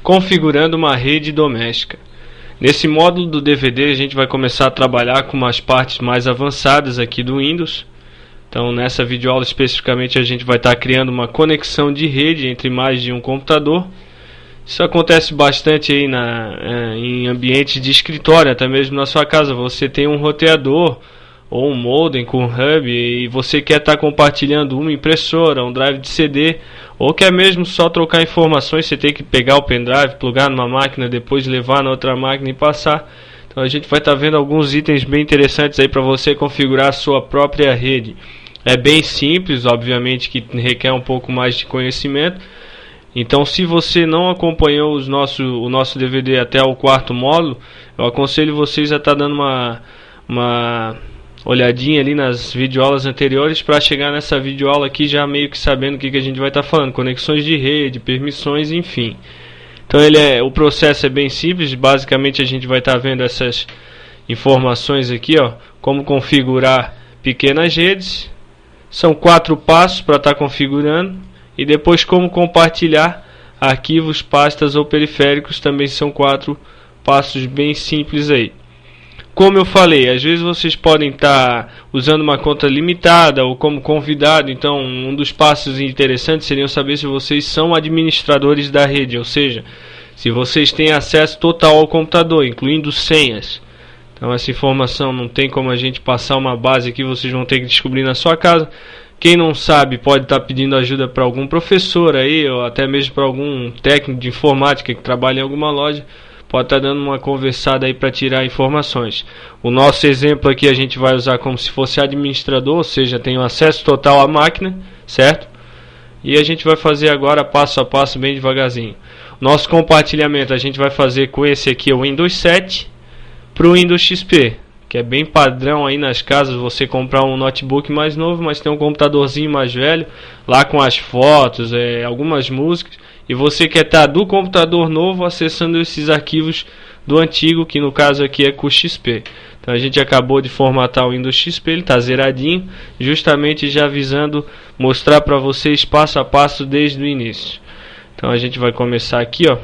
configurando uma rede doméstica. Nesse módulo do DVD a gente vai começar a trabalhar com umas partes mais avançadas aqui do Windows. Então nessa videoaula especificamente a gente vai estar criando uma conexão de rede entre mais de um computador. Isso acontece bastante aí em ambientes de escritório, até mesmo na sua casa. Você tem um roteador ou um modem com hub e você quer estar compartilhando uma impressora, um drive de CD, ou quer mesmo só trocar informações. Você tem que pegar o pendrive, plugar numa máquina, depois levar na outra máquina e passar. Então a gente vai estar vendo alguns itens bem interessantes aí para você configurar a sua própria rede. É bem simples, obviamente que requer um pouco mais de conhecimento. Então, se você não acompanhou o nosso DVD até o quarto módulo, eu aconselho vocês a estar dando uma olhadinha ali nas videoaulas anteriores para chegar nessa videoaula aqui já meio que sabendo o que a gente vai estar falando, conexões de rede, permissões, enfim. Então o processo é bem simples. Basicamente a gente vai estar vendo essas informações aqui, ó, como configurar pequenas redes. São 4 passos para estar configurando. E depois como compartilhar arquivos, pastas ou periféricos, também são 4 passos bem simples aí. Como eu falei, às vezes vocês podem estar usando uma conta limitada ou como convidado. Então um dos passos interessantes seria saber se vocês são administradores da rede, ou seja, se vocês têm acesso total ao computador, incluindo senhas. Então essa informação não tem como a gente passar uma base aqui, vocês vão ter que descobrir na sua casa. Quem não sabe pode estar pedindo ajuda para algum professor aí, ou até mesmo para algum técnico de informática que trabalha em alguma loja. Pode estar dando uma conversada aí para tirar informações. O nosso exemplo aqui a gente vai usar como se fosse administrador, ou seja, tem acesso total à máquina, certo? E a gente vai fazer agora passo a passo, bem devagarzinho. Nosso compartilhamento a gente vai fazer com esse aqui, o Windows 7, para o Windows XP. Que é bem padrão aí nas casas você comprar um notebook mais novo, mas tem um computadorzinho mais velho, lá com as fotos, algumas músicas, e você quer estar do computador novo acessando esses arquivos do antigo, que no caso aqui é com o XP. Então a gente acabou de formatar o Windows XP, ele está zeradinho, justamente já avisando, mostrar para vocês passo a passo desde o início. Então a gente vai começar aqui, ó.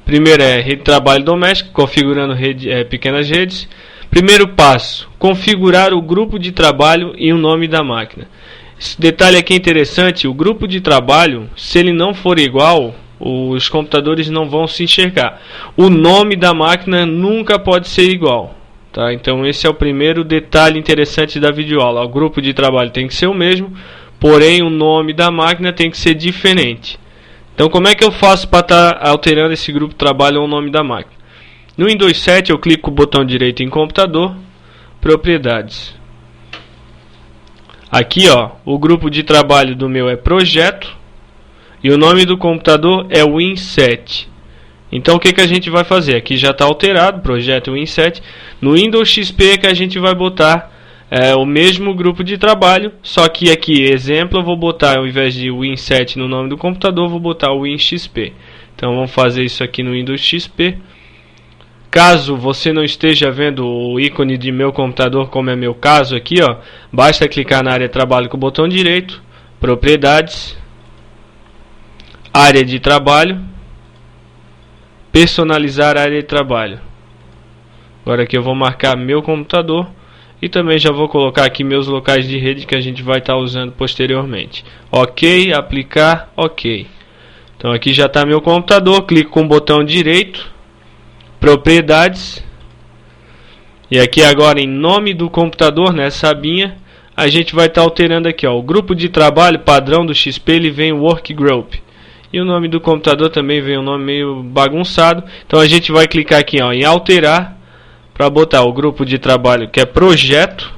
Primeiro é rede de trabalho doméstico, configurando pequenas redes. Primeiro passo, configurar o grupo de trabalho e o nome da máquina. Esse detalhe aqui é interessante, o grupo de trabalho, se ele não for igual, os computadores não vão se enxergar. O nome da máquina nunca pode ser igual. Tá? Então esse é o primeiro detalhe interessante da videoaula. O grupo de trabalho tem que ser o mesmo, porém o nome da máquina tem que ser diferente. Então como é que eu faço para estar alterando esse grupo de trabalho ou o nome da máquina? No Windows 7 eu clico com o botão direito em computador, propriedades. Aqui ó, o grupo de trabalho do meu é projeto e o nome do computador é Win7. Então o que a gente vai fazer? Aqui já está alterado, projeto Win7. No Windows XP é que a gente vai botar o mesmo grupo de trabalho, só que aqui, exemplo, eu vou botar, ao invés de Win7 no nome do computador, vou botar o WinXP. Então vamos fazer isso aqui no Windows XP. Caso você não esteja vendo o ícone de meu computador, como é meu caso aqui, ó, basta clicar na área de trabalho com o botão direito, propriedades, área de trabalho, personalizar a área de trabalho. Agora aqui eu vou marcar meu computador. E também já vou colocar aqui meus locais de rede que a gente vai estar usando posteriormente. Ok, aplicar, ok. Então aqui já está meu computador, clico com o botão direito, propriedades. E aqui agora em nome do computador, nessa abinha, a gente vai estar alterando aqui. Ó, o grupo de trabalho padrão do XP ele vem Workgroup. E o nome do computador também vem um nome meio bagunçado. Então a gente vai clicar aqui ó, em alterar. Para botar o grupo de trabalho que é projeto,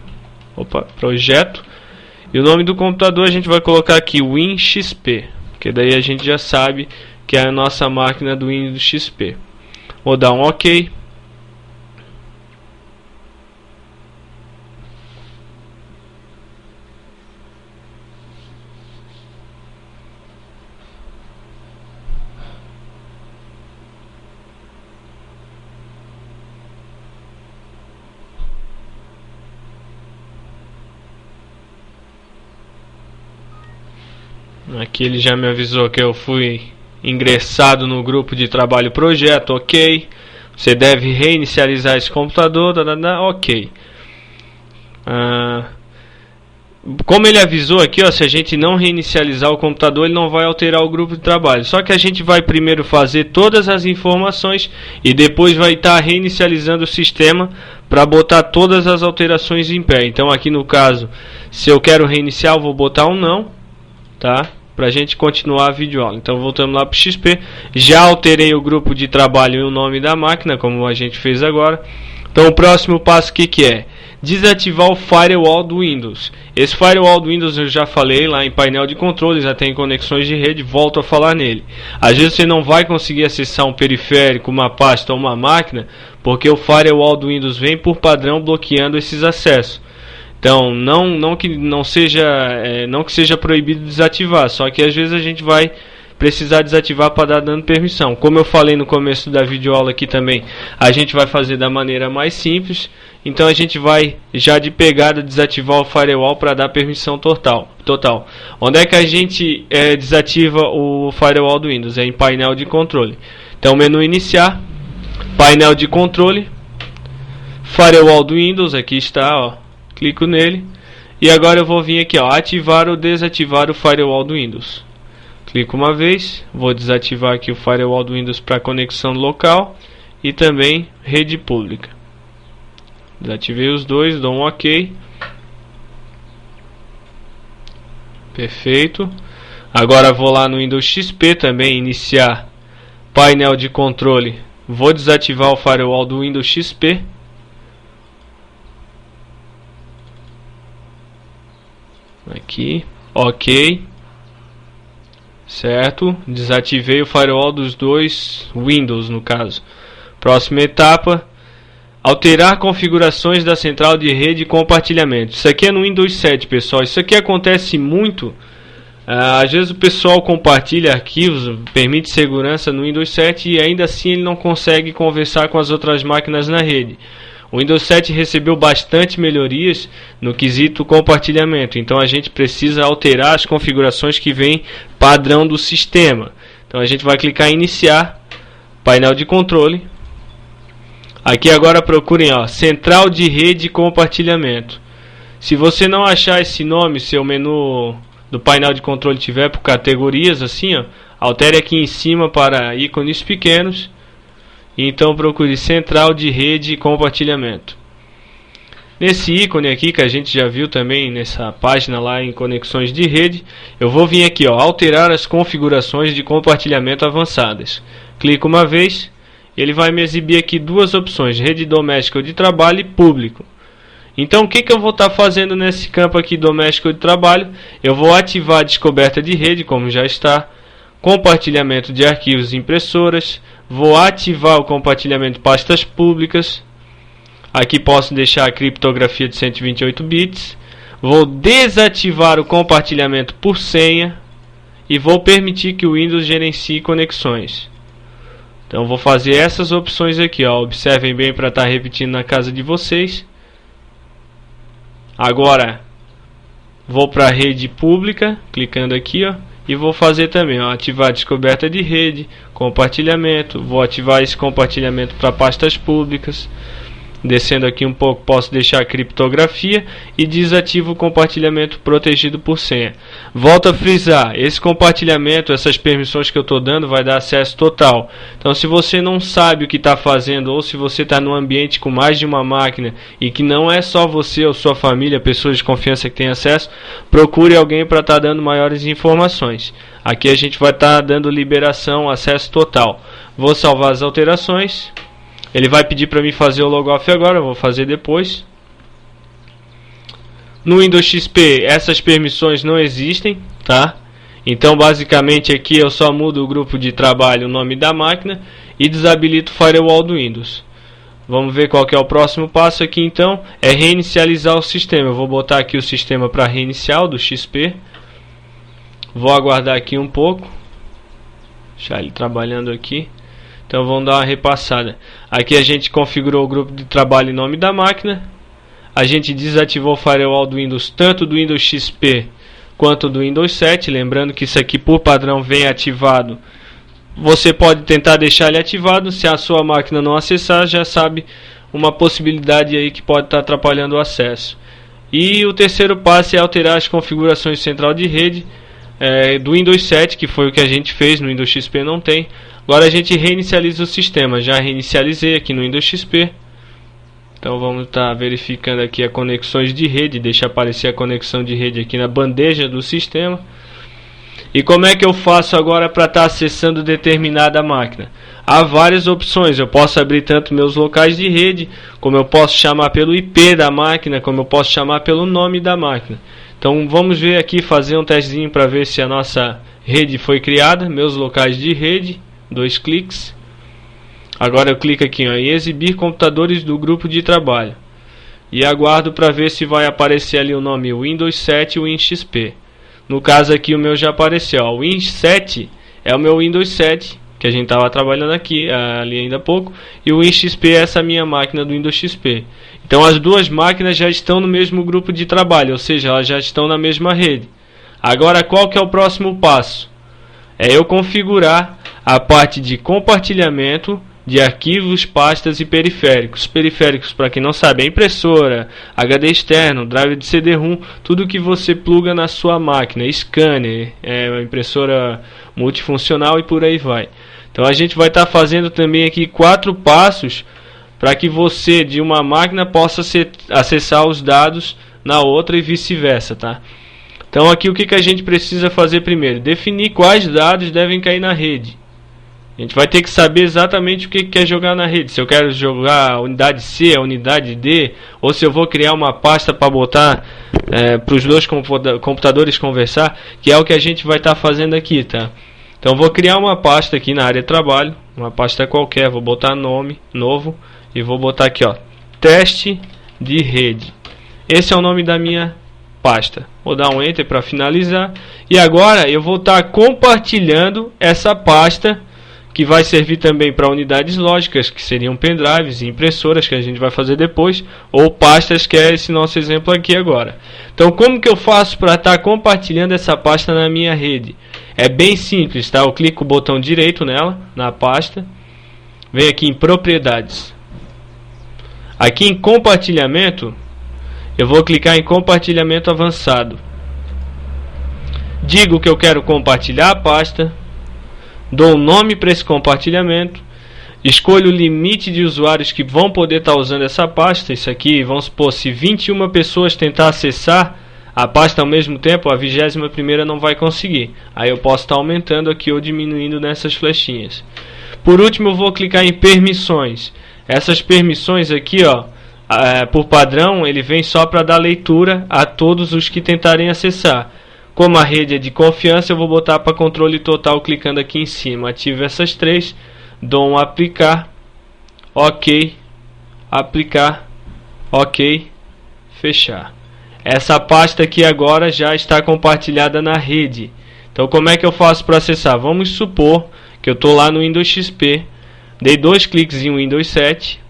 e o nome do computador a gente vai colocar aqui WinXP, que daí a gente já sabe que é a nossa máquina do Windows XP. Vou dar um OK. Aqui ele já me avisou que eu fui ingressado no grupo de trabalho projeto, ok. Você deve reinicializar esse computador, ok. Como ele avisou aqui, ó, se a gente não reinicializar o computador, ele não vai alterar o grupo de trabalho. Só que a gente vai primeiro fazer todas as informações e depois vai estar reinicializando o sistema para botar todas as alterações em pé. Então aqui no caso, se eu quero reiniciar, eu vou botar um não, tá? Para a gente continuar a videoaula. Então voltamos lá para o XP. Já alterei o grupo de trabalho e o nome da máquina, como a gente fez agora. Então o próximo passo o que é? Desativar o firewall do Windows. Esse firewall do Windows eu já falei lá em painel de controle, já tem conexões de rede, volto a falar nele. Às vezes você não vai conseguir acessar um periférico, uma pasta ou uma máquina, porque o firewall do Windows vem por padrão bloqueando esses acessos. Então não que seja proibido desativar, só que às vezes a gente vai precisar desativar para dar dando permissão. Como eu falei no começo da videoaula aqui também, a gente vai fazer da maneira mais simples. Então a gente vai já de pegada desativar o firewall para dar permissão total. Onde é que a gente desativa o firewall do Windows? É em painel de controle. Então menu iniciar, painel de controle, firewall do Windows, aqui está, ó. Clico nele e agora eu vou vir aqui, ó, ativar ou desativar o firewall do Windows. Clico uma vez, vou desativar aqui o firewall do Windows para conexão local e também rede pública. Desativei os dois, dou um ok. Perfeito. Agora vou lá no Windows XP também, iniciar painel de controle. Vou desativar o firewall do Windows XP. Aqui, ok. Certo, desativei o firewall dos dois Windows no caso. Próxima etapa, alterar configurações da central de rede e compartilhamento. Isso aqui é no Windows 7, pessoal. Isso aqui acontece muito. Às vezes o pessoal compartilha arquivos, permite segurança no Windows 7 e ainda assim ele não consegue conversar com as outras máquinas na rede. O Windows 7 recebeu bastante melhorias no quesito compartilhamento, então a gente precisa alterar as configurações que vem padrão do sistema. Então a gente vai clicar em iniciar, painel de controle. Aqui agora procurem, ó, central de rede e compartilhamento. Se você não achar esse nome, seu menu do painel de controle tiver por categorias assim, ó, altere aqui em cima para ícones pequenos. Então procure central de rede e compartilhamento. Nesse ícone aqui que a gente já viu também nessa página lá em conexões de rede, eu vou vir aqui, ó, alterar as configurações de compartilhamento avançadas. Clico uma vez, ele vai me exibir aqui duas opções, rede doméstica ou de trabalho e público. Então o que eu vou estar fazendo nesse campo aqui doméstico ou de trabalho? Eu vou ativar a descoberta de rede, como já está, compartilhamento de arquivos e impressoras. Vou ativar o compartilhamento de pastas públicas. Aqui posso deixar a criptografia de 128 bits. Vou desativar o compartilhamento por senha. E vou permitir que o Windows gerencie conexões. Então vou fazer essas opções aqui, ó. Observem bem para estar repetindo na casa de vocês. Agora vou para a rede pública, clicando aqui, ó. E vou fazer também, ó, ativar a descoberta de rede, compartilhamento. Vou ativar esse compartilhamento para pastas públicas. Descendo aqui um pouco, posso deixar a criptografia e desativo o compartilhamento protegido por senha. Volto a frisar, esse compartilhamento, essas permissões que eu estou dando, vai dar acesso total. Então se você não sabe o que está fazendo, ou se você está num ambiente com mais de uma máquina e que não é só você ou sua família, pessoas de confiança que têm acesso, procure alguém para estar dando maiores informações. Aqui a gente vai estar dando liberação, acesso total. Vou salvar as alterações. Ele vai pedir para mim fazer o logoff agora, eu vou fazer depois. No Windows XP essas permissões não existem, tá? Então basicamente aqui eu só mudo o grupo de trabalho, o nome da máquina e desabilito o firewall do Windows. Vamos ver qual que é o próximo passo aqui então, é reinicializar o sistema. Eu vou botar aqui o sistema para reiniciar do XP. Vou aguardar aqui um pouco. Deixar ele trabalhando aqui. Então vamos dar uma repassada. Aqui a gente configurou o grupo de trabalho e nome da máquina. A gente desativou o firewall do Windows, tanto do Windows XP quanto do Windows 7. Lembrando que isso aqui por padrão vem ativado você pode tentar deixar ele ativado. Se a sua máquina não acessar, já sabe uma possibilidade aí que pode estar atrapalhando o acesso. E o terceiro passo é alterar as configurações de central de rede do Windows 7, que foi o que a gente fez no Windows XP, não tem. Agora a gente reinicializa o sistema. Já reinicializei aqui no Windows XP. Então vamos estar verificando aqui as conexões de rede. Deixa aparecer a conexão de rede aqui na bandeja do sistema. E como é que eu faço agora para estar acessando determinada máquina? Há várias opções. Eu posso abrir tanto meus locais de rede, como eu posso chamar pelo IP da máquina, como eu posso chamar pelo nome da máquina. Então vamos ver aqui, fazer um testezinho para ver se a nossa rede foi criada. Meus locais de rede, 2 cliques. Agora eu clico aqui em exibir computadores do grupo de trabalho. E aguardo para ver se vai aparecer ali o nome Windows 7 e WinXP. No caso aqui o meu já apareceu. O Win 7 é o meu Windows 7, que a gente estava trabalhando aqui ali ainda há pouco. E o WinXP é essa minha máquina do Windows XP. Então as duas máquinas já estão no mesmo grupo de trabalho, ou seja, elas já estão na mesma rede. Agora qual que é o próximo passo? É eu configurar a parte de compartilhamento de arquivos, pastas e periféricos. Periféricos, para quem não sabe, é impressora, HD externo, drive de CD-ROM, tudo que você pluga na sua máquina, scanner, impressora multifuncional e por aí vai. Então a gente vai estar fazendo também aqui 4 passos para que você de uma máquina possa acessar os dados na outra e vice-versa, tá? Então aqui o que a gente precisa fazer primeiro? Definir quais dados devem cair na rede. A gente vai ter que saber exatamente o que quer jogar na rede. Se eu quero jogar a unidade C, a unidade D, ou se eu vou criar uma pasta para botar para os dois computadores conversar, que é o que a gente vai estar fazendo aqui, tá? Então vou criar uma pasta aqui na área de trabalho, uma pasta qualquer, vou botar nome novo e vou botar aqui, ó, teste de rede. Esse é o nome da minha pasta. Vou dar um enter para finalizar. E agora eu vou estar compartilhando essa pasta, que vai servir também para unidades lógicas, que seriam pendrives e impressoras, que a gente vai fazer depois, ou pastas, que é esse nosso exemplo aqui agora. Então como que eu faço para estar compartilhando essa pasta na minha rede? É bem simples, tá? Eu clico o botão direito nela, na pasta, venho aqui em propriedades. Aqui em compartilhamento, eu vou clicar em compartilhamento avançado. Digo que eu quero compartilhar a pasta, dou um nome para esse compartilhamento, escolho o limite de usuários que vão poder estar usando essa pasta. Isso aqui, vamos supor, se 21 pessoas tentar acessar a pasta ao mesmo tempo, a 21ª não vai conseguir. Aí eu posso estar aumentando aqui ou diminuindo nessas flechinhas. Por último, eu vou clicar em permissões. Essas permissões aqui, ó, por padrão, ele vem só para dar leitura a todos os que tentarem acessar. Como a rede é de confiança, eu vou botar para controle total clicando aqui em cima. Ativo essas 3, dou um aplicar, ok, aplicar, ok, fechar. Essa pasta aqui agora já está compartilhada na rede. Então como é que eu faço para acessar? Vamos supor que eu estou lá no Windows XP, dei 2 cliques em Windows 7,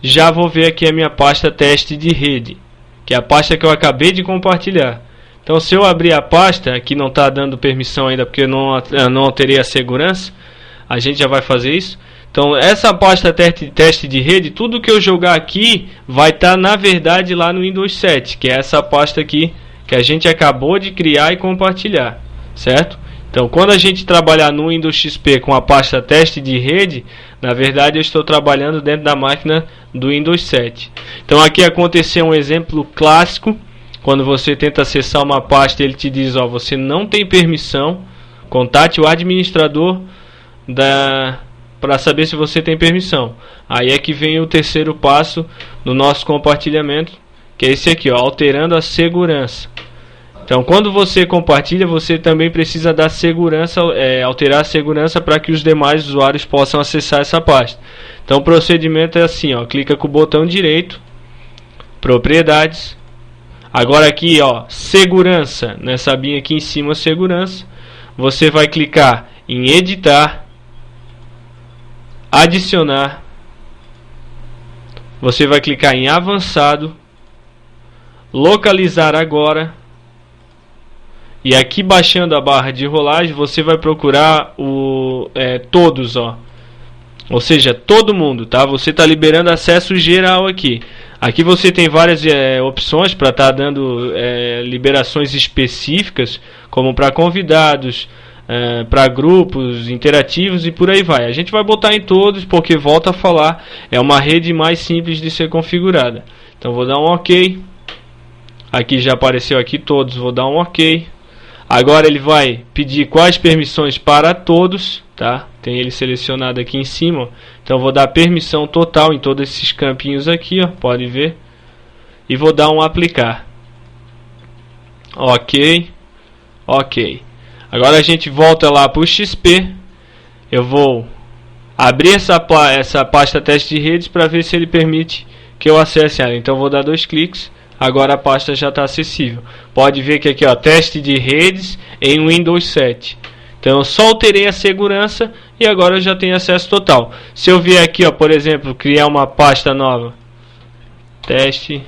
já vou ver aqui a minha pasta teste de rede, que é a pasta que eu acabei de compartilhar. Então se eu abrir a pasta, aqui não está dando permissão ainda porque eu não alterei a segurança, a gente já vai fazer isso. Então essa pasta teste de rede, tudo que eu jogar aqui vai estar na verdade lá no Windows 7, que é essa pasta aqui que a gente acabou de criar e compartilhar, certo? Então quando a gente trabalhar no Windows XP com a pasta teste de rede, na verdade eu estou trabalhando dentro da máquina do Windows 7. Então aqui aconteceu um exemplo clássico. Quando você tenta acessar uma pasta, ele te diz, ó, você não tem permissão, contate o administrador para saber se você tem permissão. Aí é que vem o terceiro passo do nosso compartilhamento, que é esse aqui, ó, alterando a segurança. Então quando você compartilha, você também precisa dar segurança, alterar a segurança para que os demais usuários possam acessar essa pasta. Então o procedimento é assim, ó, clica com o botão direito, propriedades. Agora aqui, ó, segurança, nessa abinha aqui em cima, segurança, você vai clicar em editar, adicionar, você vai clicar em avançado, localizar agora E aqui baixando a barra de rolagem, você vai procurar o todos, ó. Ou seja, todo mundo, tá? Você está liberando acesso geral aqui. Aqui você tem várias opções para estar dando liberações específicas, como para convidados, para grupos interativos e por aí vai. A gente vai botar em todos porque, volto a falar, é uma rede mais simples de ser configurada. Então vou dar um OK. Aqui já apareceu aqui todos, vou dar um OK. Agora ele vai pedir quais permissões para todos, tá? Tem ele selecionado aqui em cima, ó. Então vou dar permissão total em todos esses campinhos aqui, ó, pode ver. E vou dar um aplicar. OK. OK. Agora a gente volta lá para o XP. Eu vou abrir essa pasta teste de redes para ver se ele permite que eu acesse ela. Então vou dar 2 cliques. Agora a pasta já está acessível. Pode ver que aqui, ó, teste de redes em Windows 7. Então eu só alterei a segurança e agora eu já tenho acesso total. Se eu vier aqui, ó, por exemplo, criar uma pasta nova, teste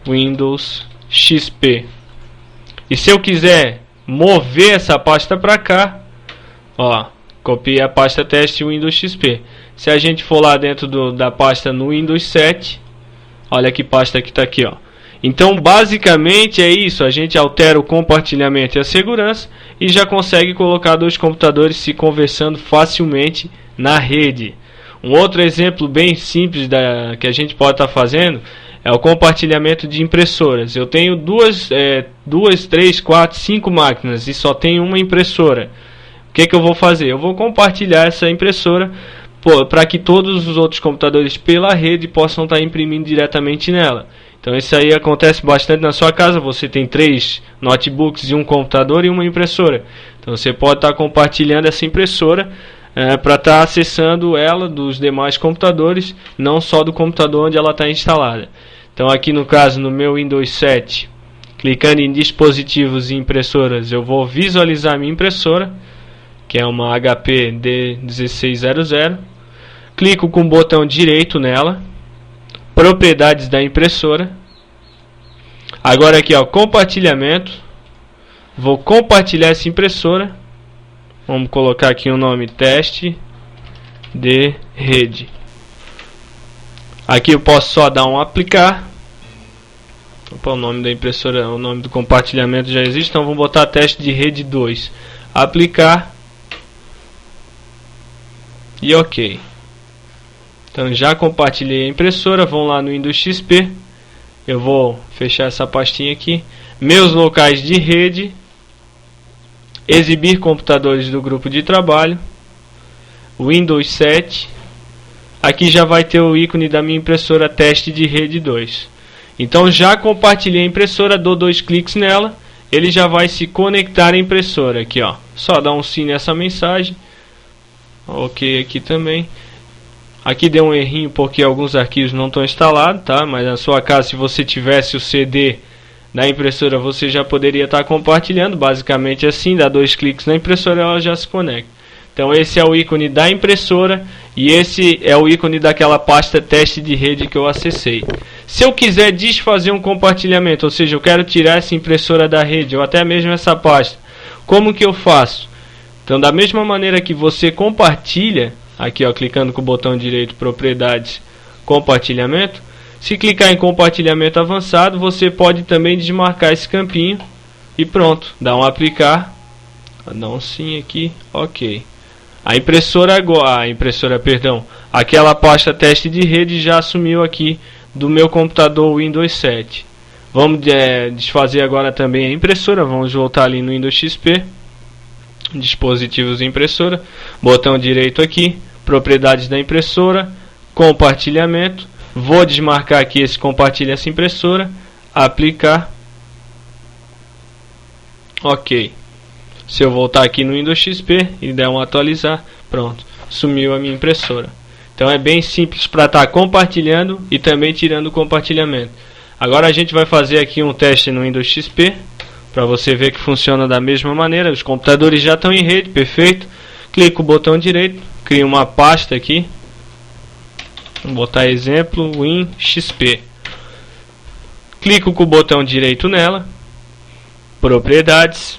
Windows XP. E se eu quiser mover essa pasta para cá, ó, copiei a pasta teste Windows XP. Se a gente for lá dentro da pasta no Windows 7, olha que pasta que está aqui, ó. Então basicamente é isso, a gente altera o compartilhamento e a segurança e já consegue colocar 2 computadores se conversando facilmente na rede. Um outro exemplo bem simples que a gente pode estar fazendo é o compartilhamento de impressoras. Eu tenho 2, 3, 4, 5 máquinas e só tenho uma impressora. O que eu vou fazer? Eu vou compartilhar essa impressora para que todos os outros computadores pela rede possam estar imprimindo diretamente nela. Então isso aí acontece bastante na sua casa. Você tem 3 notebooks e um computador e uma impressora. Então você pode estar compartilhando essa impressora para estar acessando ela dos demais computadores, não só do computador onde ela está instalada. Então aqui no caso, no meu Windows 7, clicando em dispositivos e impressoras, eu vou visualizar minha impressora, que é uma HP D1600. Clico com o botão direito nela, propriedades da impressora. Agora aqui, ó, compartilhamento. Vou compartilhar essa impressora. Vamos colocar aqui o nome teste de rede. Aqui eu posso só dar um aplicar. Opa, o nome da impressora, o nome do compartilhamento já existe, então vamos botar teste de rede 2. Aplicar. E OK. Então já compartilhei a impressora. Vamos lá no Windows XP. Eu vou fechar essa pastinha aqui. Meus locais de rede. Exibir computadores do grupo de trabalho. Windows 7. Aqui já vai ter o ícone da minha impressora teste de rede 2. Então já compartilhei a impressora. Dou 2 cliques nela. Ele já vai se conectar à impressora. Aqui, ó. Só dá um sim nessa mensagem. OK aqui também. Aqui deu um errinho porque alguns arquivos não estão instalados, tá? Mas na sua casa, se você tivesse o CD da impressora, você já poderia estar compartilhando. Basicamente assim, dá 2 cliques na impressora, ela já se conecta. Então esse é o ícone da impressora e esse é o ícone daquela pasta teste de rede que eu acessei. Se eu quiser desfazer um compartilhamento, ou seja, eu quero tirar essa impressora da rede ou até mesmo essa pasta, como que eu faço? Então da mesma maneira que você compartilha, aqui, ó, clicando com o botão direito, propriedades, compartilhamento. Se clicar em compartilhamento avançado, você pode também desmarcar esse campinho e pronto, dá um aplicar, dá um sim aqui, OK. Aquela pasta teste de rede já assumiu aqui do meu computador Windows 7. Vamos desfazer agora também a impressora. Vamos voltar ali no Windows XP. Dispositivos de impressora, botão direito aqui, propriedades da impressora, compartilhamento. Vou desmarcar aqui esse compartilha essa impressora, aplicar, OK. Se eu voltar aqui no Windows XP e der um atualizar, pronto, sumiu a minha impressora. Então é bem simples para estar compartilhando e também tirando o compartilhamento. Agora a gente vai fazer aqui um teste no Windows XP, para você ver que funciona da mesma maneira. Os computadores já estão em rede, perfeito. Clico o botão direito, crio uma pasta aqui. Vou botar exemplo WinXP. Clico com o botão direito nela. Propriedades.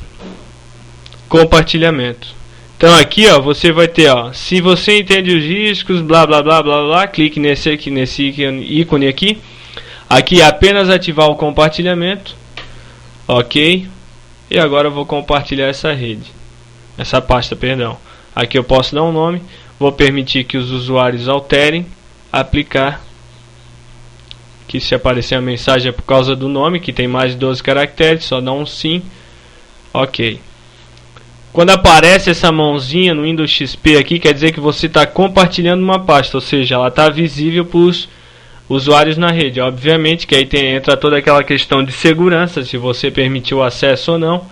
compartilhamento. Então aqui, ó, você vai ter, ó, se você entende os riscos, blá blá blá blá blá, clique nesse ícone aqui. Aqui apenas ativar o compartilhamento. OK. E agora eu vou compartilhar essa pasta, perdão. Aqui eu posso dar um nome, vou permitir que os usuários alterem, aplicar. Que se aparecer a mensagem é por causa do nome, que tem mais de 12 caracteres, só dá um sim. OK. Quando aparece essa mãozinha no Windows XP aqui, quer dizer que você está compartilhando uma pasta, ou seja, ela está visível para os usuários na rede. Obviamente que aí entra toda aquela questão de segurança, se você permitiu o acesso ou não.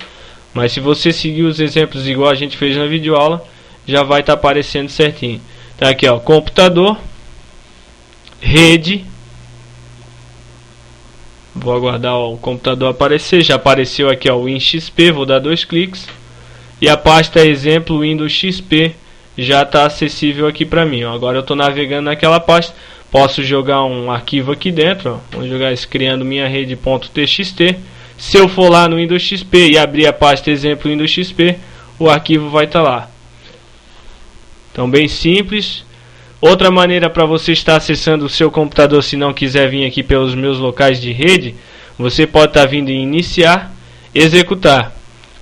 Mas se você seguir os exemplos igual a gente fez na videoaula, já vai estar aparecendo certinho. Então aqui, ó, computador, rede. Vou aguardar o computador aparecer. Já apareceu aqui, ó, o WinXP. Vou dar 2 cliques. E a pasta exemplo Windows XP já está acessível aqui para mim. Ó. Agora eu estou navegando naquela pasta. Posso jogar um arquivo aqui dentro. Ó. Vamos jogar esse criando minha rede.txt. Se eu for lá no Windows XP e abrir a pasta exemplo Windows XP, o arquivo vai estar lá. Então bem simples. Outra maneira para você estar acessando o seu computador, se não quiser vir aqui pelos meus locais de rede, você pode estar vindo em iniciar, executar.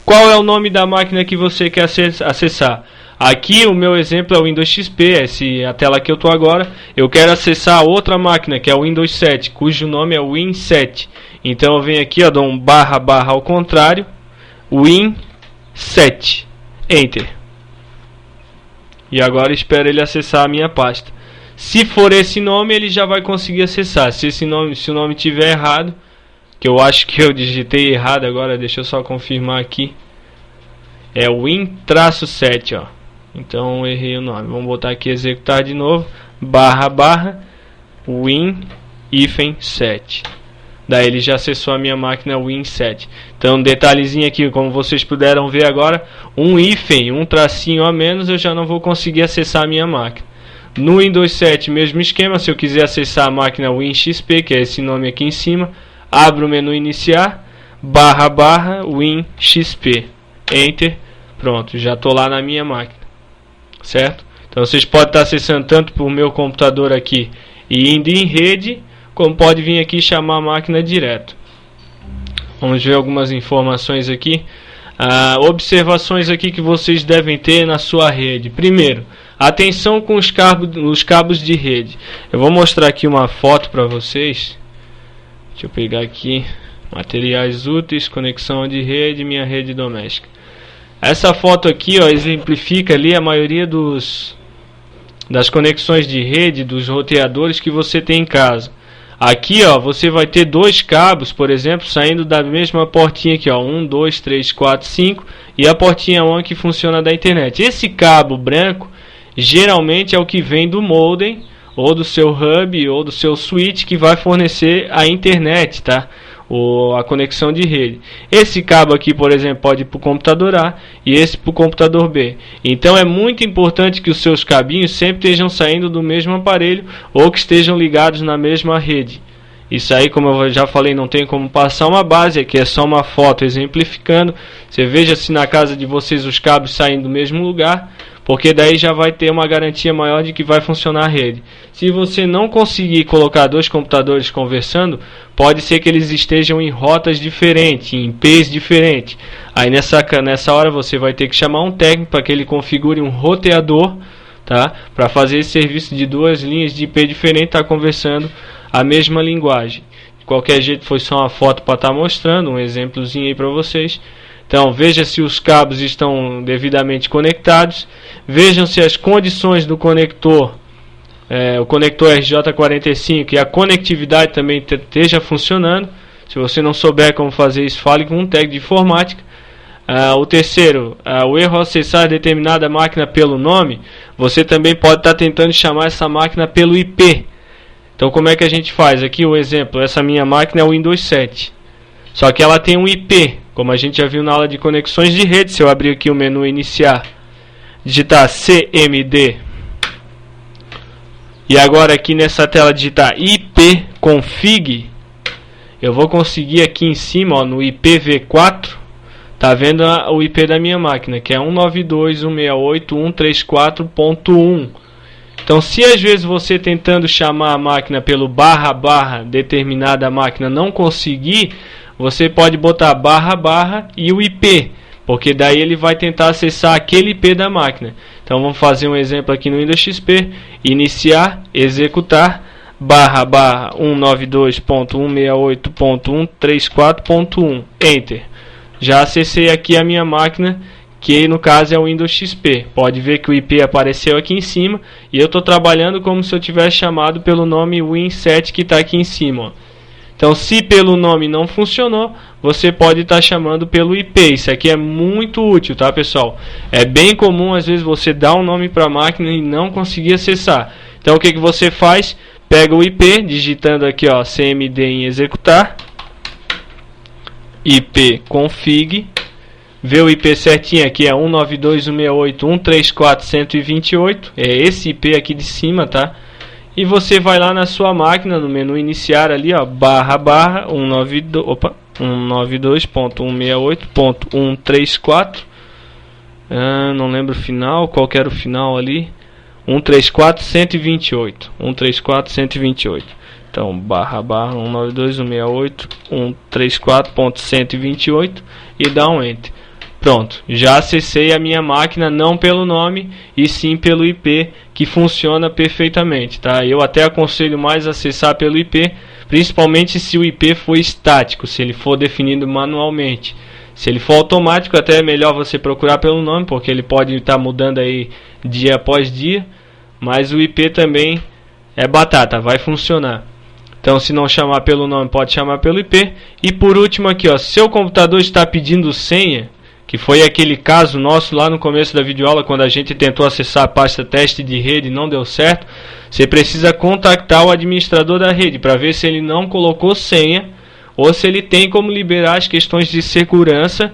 Qual é o nome da máquina que você quer acessar? Aqui o meu exemplo é o Windows XP, a tela que eu estou agora. Eu quero acessar a outra máquina, que é o Windows 7, cujo nome é Win7. Então eu venho aqui, ó, dou um barra ao contrário, Win7, Enter. E agora espero ele acessar a minha pasta. Se for esse nome, ele já vai conseguir acessar. Se o nome estiver errado, que eu acho que eu digitei errado agora, deixa eu só confirmar aqui. É Win-7, ó. Então errei o nome. Vamos botar aqui executar de novo. Barra Win-7. Daí ele já acessou a minha máquina Win7. Então um detalhezinho aqui, como vocês puderam ver agora, um hífen, um tracinho a menos, eu já não vou conseguir acessar a minha máquina. No Windows 7, mesmo esquema. Se eu quiser acessar a máquina WinXP, que é esse nome aqui em cima, abro o menu iniciar, barra WinXP, Enter, pronto, já estou lá na minha máquina, certo? Então vocês podem estar acessando tanto por meu computador aqui e indo em rede, como pode vir aqui chamar a máquina direto. Vamos ver algumas informações aqui. Observações aqui que vocês devem ter na sua rede. Primeiro, atenção com os cabos de rede. Eu vou mostrar aqui uma foto para vocês. Deixa eu pegar aqui, materiais úteis, conexão de rede, minha rede doméstica. Essa foto aqui, ó, exemplifica ali a maioria das conexões de rede, dos roteadores que você tem em casa. Aqui, ó, você vai ter 2 cabos, por exemplo, saindo da mesma portinha aqui, ó, 1, 2, 3, 4, 5, e a portinha 1 que funciona da internet. Esse cabo branco geralmente é o que vem do modem, ou do seu hub, ou do seu switch, que vai fornecer a internet, tá? Ou a conexão de rede. Esse cabo aqui, por exemplo, pode ir para o computador A e esse para o computador B. Então é muito importante que os seus cabinhos sempre estejam saindo do mesmo aparelho ou que estejam ligados na mesma rede. Isso aí, como eu já falei, não tem como passar uma base, aqui é só uma foto exemplificando. Você veja se na casa de vocês os cabos saem do mesmo lugar, porque daí já vai ter uma garantia maior de que vai funcionar a rede. Se você não conseguir colocar 2 computadores conversando, pode ser que eles estejam em rotas diferentes, em IPs diferentes. Aí nessa hora você vai ter que chamar um técnico para que ele configure um roteador, tá? Para fazer esse serviço de 2 linhas de IP diferentes, estar conversando a mesma linguagem. De qualquer jeito, foi só uma foto para estar mostrando, um exemplozinho aí para vocês. Então veja se os cabos estão devidamente conectados, vejam se as condições do conector, o conector RJ45 e a conectividade também esteja funcionando. Se você não souber como fazer isso, fale com um técnico de informática. O terceiro, o erro ao acessar determinada máquina pelo nome, você também pode estar tentando chamar essa máquina pelo IP. Então como é que a gente faz? Aqui o exemplo, essa minha máquina é o Windows 7. Só que ela tem um IP, como a gente já viu na aula de conexões de rede. Se eu abrir aqui o menu iniciar, digitar CMD, e agora aqui nessa tela digitar ipconfig, eu vou conseguir aqui em cima, ó, no IPv4, Tá vendo o IP da minha máquina, que é 192.168.134.1. Então, se às vezes você tentando chamar a máquina pelo // determinada máquina não conseguir, você pode botar // e o IP, porque daí ele vai tentar acessar aquele IP da máquina. Então vamos fazer um exemplo aqui no Windows XP: iniciar, executar // 192.168.134.1, Enter. Já acessei aqui a minha máquina, que no caso é o Windows XP. Pode ver que o IP apareceu aqui em cima e eu estou trabalhando como se eu tivesse chamado pelo nome Win7 que está aqui em cima, ó. Então, se pelo nome não funcionou, você pode estar chamando pelo IP. Isso aqui é muito útil, tá, pessoal? É bem comum às vezes você dar um nome para a máquina e não conseguir acessar. Então, o que você faz? Pega o IP, digitando aqui, ó, cmd em executar, IP config, vê o IP certinho aqui, é 192.168.134.128, é esse IP aqui de cima, tá? E você vai lá na sua máquina, no menu iniciar ali, ó, // 192.168.134, não lembro o final, qual que era o final ali, 134.128. Então, // 192.168.134.128 e dá um Enter. Pronto, já acessei a minha máquina não pelo nome e sim pelo IP, que funciona perfeitamente, tá? Eu até aconselho mais acessar pelo IP, principalmente se o IP for estático, se ele for definido manualmente. Se ele for automático, até é melhor você procurar pelo nome, porque ele pode estar mudando aí dia após dia, mas o IP também é batata, vai funcionar. Então, se não chamar pelo nome, pode chamar pelo IP. E por último aqui, ó, seu computador está pedindo senha, que foi aquele caso nosso lá no começo da videoaula, quando a gente tentou acessar a pasta teste de rede e não deu certo. Você precisa contactar o administrador da rede para ver se ele não colocou senha ou se ele tem como liberar as questões de segurança,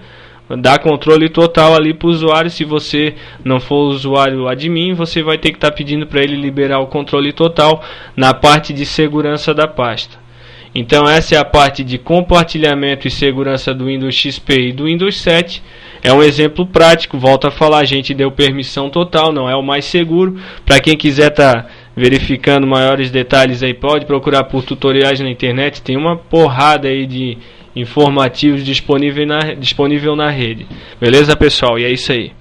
dar controle total ali para o usuário. Se você não for usuário admin, você vai ter que estar pedindo para ele liberar o controle total na parte de segurança da pasta. Então essa é a parte de compartilhamento e segurança do Windows XP e do Windows 7. É um exemplo prático, volto a falar, a gente deu permissão total, não é o mais seguro. Para quem quiser estar verificando maiores detalhes aí, pode procurar por tutoriais na internet, tem uma porrada aí de informativos disponível na rede. Beleza, pessoal? E é isso aí.